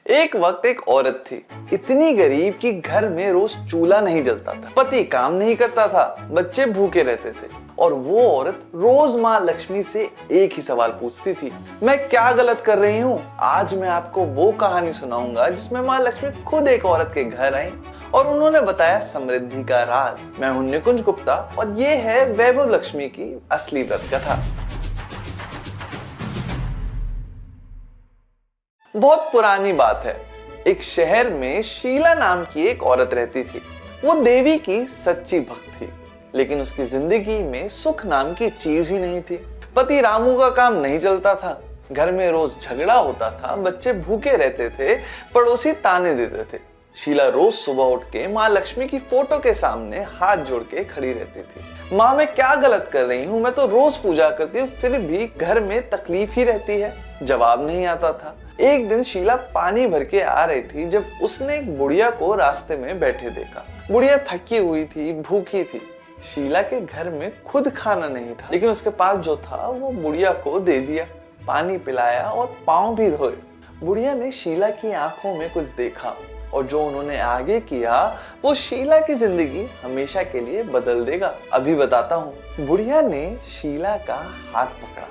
एक वक्त एक औरत थी, इतनी गरीब कि घर में रोज चूल्हा नहीं जलता था, पति काम नहीं करता था, बच्चे भूखे रहते थे और वो औरत रोज माँ लक्ष्मी से एक ही सवाल पूछती थी, मैं क्या गलत कर रही हूँ। आज मैं आपको वो कहानी सुनाऊंगा जिसमें माँ लक्ष्मी खुद एक औरत के घर आई और उन्होंने बताया समृद्धि का राज। मैं हूं निकुंज गुप्ता और ये है वैभव लक्ष्मी की असली व्रत कथा। बहुत पुरानी बात है। एक शहर में शीला नाम की एक औरत रहती थी। वो देवी की सच्ची भक्त थी, लेकिन उसकी जिंदगी में सुख नाम की चीज ही नहीं थी। पति रामू का काम नहीं चलता था, घर में रोज झगड़ा होता था, बच्चे भूखे रहते थे, पड़ोसी ताने देते थे। शीला रोज सुबह उठ के माँ लक्ष्मी की फोटो के सामने हाथ जोड़ के खड़ी रहती थी। माँ, मैं क्या गलत कर रही हूँ? मैं तो रोज पूजा करती हूँ, फिर भी घर में तकलीफ ही रहती है। जवाब नहीं आता था। एक दिन शीला पानी भर के आ रही थी जब उसने एक बुढ़िया को रास्ते में बैठे देखा। बुढ़िया थकी हुई थी, भूखी थी। शीला के घर में खुद खाना नहीं था, लेकिन उसके पास जो था वो बुढ़िया को दे दिया। पानी पिलाया और पाँव भी धोए। बुढ़िया ने शीला की आंखों में कुछ देखा और जो उन्होंने आगे किया वो शीला की जिंदगी हमेशा के लिए बदल देगा। अभी बताता हूँ। बुढ़िया ने शीला का हाथ पकड़ा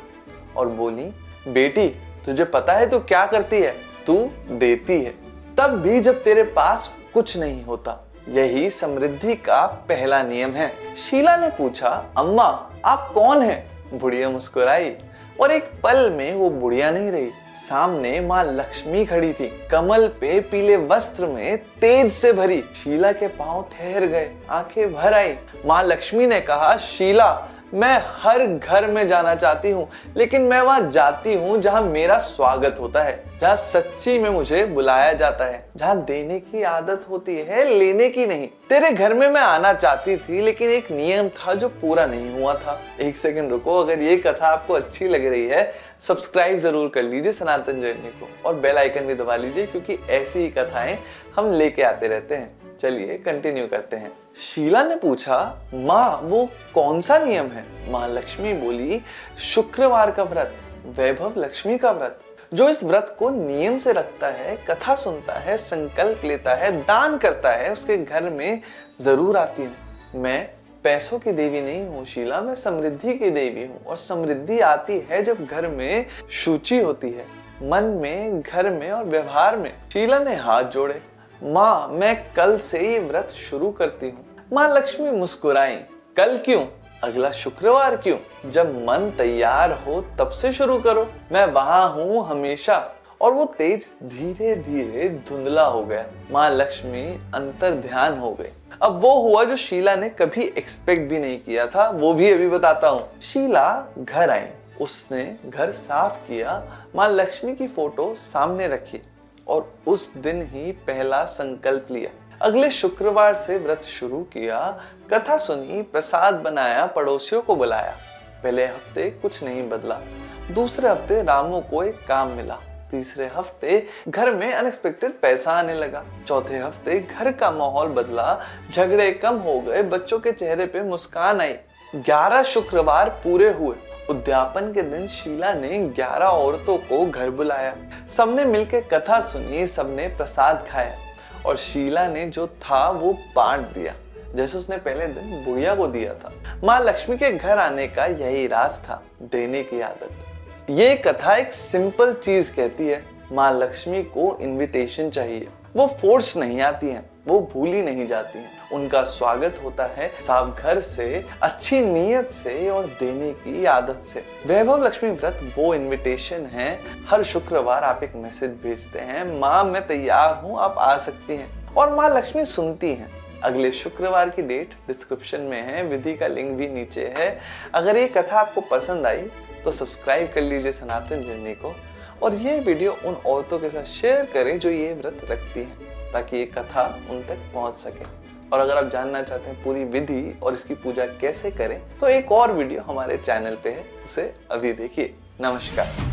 और बोली, बेटी, तुझे पता है तू क्या करती है? तू देती है, तब भी जब तेरे पास कुछ नहीं होता। यही समृद्धि का पहला नियम है। शीला ने पूछा, अम्मा आप कौन हैं? बुढ़िया मुस्कुराई और एक पल में वो बुढ़िया नहीं रही। सामने माँ लक्ष्मी खड़ी थी, कमल पे पीले वस्त्र में तेज से भरी। शीला के पांव ठहर गए, आंखें भर आई। माँ लक्ष्मी ने कहा, शीला, मैं हर घर में जाना चाहती हूँ, लेकिन मैं वहां जाती हूँ जहाँ मेरा स्वागत होता है, जहाँ सच्ची में मुझे बुलाया जाता है, जहाँ देने की आदत होती है, लेने की नहीं। तेरे घर में मैं आना चाहती थी, लेकिन एक नियम था जो पूरा नहीं हुआ था। एक सेकंड रुको, अगर ये कथा आपको अच्छी लग रही है सब्सक्राइब जरूर कर लीजिए सनातन जर्नी को और बेल आइकन भी दबा लीजिए, क्योंकि ऐसी ही कथाएं हम लेके आते रहते हैं। चलिए कंटिन्यू करते हैं। शीला ने पूछा, माँ वो कौन सा नियम है? माँ लक्ष्मी बोली, शुक्रवार का व्रत, वैभव लक्ष्मी का व्रत। जो इस व्रत को नियम से रखता है, कथा सुनता है, संकल्प लेता है, दान करता है, उसके घर में जरूर आती हूँ। मैं पैसों की देवी नहीं हूँ शीला, मैं समृद्धि की देवी हूँ और समृद्धि आती है जब घर में शुचि होती है, मन में, घर में और व्यवहार में। शीला ने हाथ जोड़े, माँ मैं कल से ये व्रत शुरू करती हूँ। माँ लक्ष्मी मुस्कुराई, कल क्यों? अगला शुक्रवार क्यों? जब मन तैयार हो तब से शुरू करो, मैं वहां हूँ हमेशा। और वो तेज धीरे धीरे धुंधला हो गया। माँ लक्ष्मी अंतर ध्यान हो गई। अब वो हुआ जो शीला ने कभी एक्सपेक्ट भी नहीं किया था, वो भी अभी बताता हूँ। शीला घर आई, उसने घर साफ किया, माँ लक्ष्मी की फोटो सामने रखी और उस दिन ही पहला संकल्प लिया। अगले शुक्रवार से व्रत शुरू किया, कथा सुनी, प्रसाद बनाया, पड़ोसियों को बुलाया। पहले हफ्ते कुछ नहीं बदला, दूसरे हफ्ते रामू को एक काम मिला, तीसरे हफ्ते घर में अनएक्सपेक्टेड पैसा आने लगा, चौथे हफ्ते घर का माहौल बदला, झगड़े कम हो गए, बच्चों के चेहरे पे मुस्कान आई। 11 शुक्रवार पूरे हुए। उद्यापन के दिन शीला ने 11 औरतों को घर बुलाया, सबने मिलकर कथा सुनी, सबने प्रसाद खाया और शीला ने जो था वो बांट दिया, जैसे उसने पहले दिन बुढ़िया को दिया था। माँ लक्ष्मी के घर आने का यही राज था, देने की आदत। ये कथा एक सिंपल चीज कहती है, माँ लक्ष्मी को इनविटेशन चाहिए। वो फोर्स नहीं आती हैं, वो भूली नहीं जाती हैं। उनका स्वागत होता है साफ घर से, अच्छी नीयत से और देने की आदत से। वैभव लक्ष्मी व्रत वो इनविटेशन है। हर शुक्रवार आप एक मैसेज भेजते हैं, माँ मैं तैयार हूँ, आप आ सकती हैं, और माँ लक्ष्मी सुनती हैं। अगले शुक्रवार की डेट डिस्क्रिप्शन में है, विधि का लिंक भी नीचे है। अगर ये कथा आपको पसंद आई तो सब्सक्राइब कर लीजिए सनातन जर्नी को और ये वीडियो उन औरतों के साथ शेयर करें जो ये व्रत रखती हैं, ताकि ये कथा उन तक पहुंच सके। और अगर आप जानना चाहते हैं पूरी विधि और इसकी पूजा कैसे करें तो एक और वीडियो हमारे चैनल पे है, उसे अभी देखिए। नमस्कार।